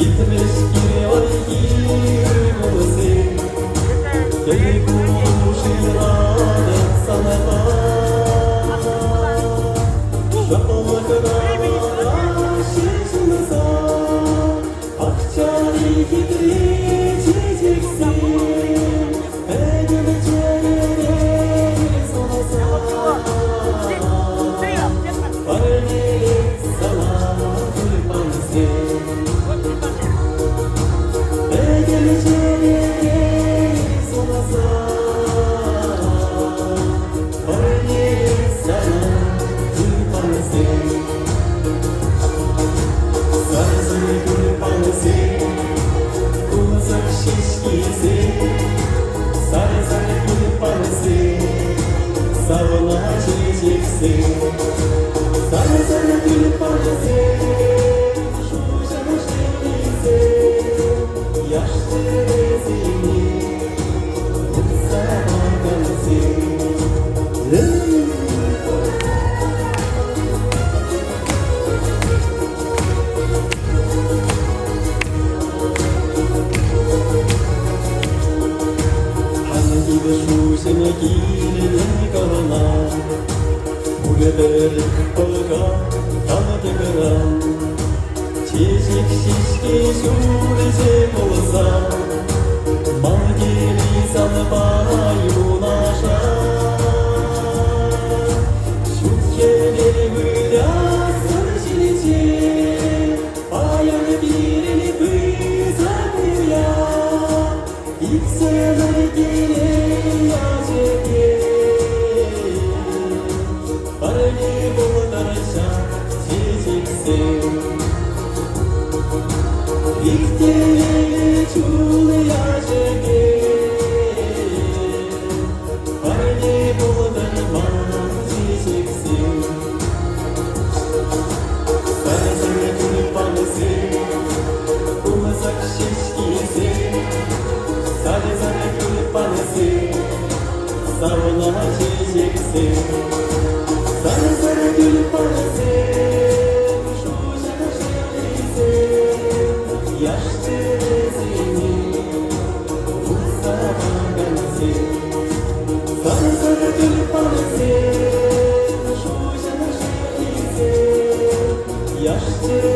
Gitmiş bir ay girmesin Deli kurmuş iradet sana bak Şapalaklara şişmeza Akçayı gideceksin Evleneceğiniz olsa Paralel sana kurbansın Geleceğiniz olsa Paralel sana kurbansın Sarsın kurbansın Uzak şişkisi Sarsın kurbansın Savuna çiçeksin Sarsın kurbansın Şu canış denizi Yaşlı rezini Uksana gelsin Hangi bir şuşene girin karına Bu kadar kolga tanıdı kıran Çiçek şişki şurecek olsa Mangeli salbay ulaşa Şu keleri hülyasın şirici Ayan birini bıysak ya İlk sever gelin yaceki Parali buldarşa çiçeksin İhtiyarı çullayacak Parali buldarman çiçeksin Sarsana kurbansın Uzak şişkisi Sarsana kurbansın Savuna çiçeksin Sarsana kurbansın Şu canış denizi Yaşlı rezini Uksana gelsin Sarsana kurbansın Şu canış denizi Yaşlı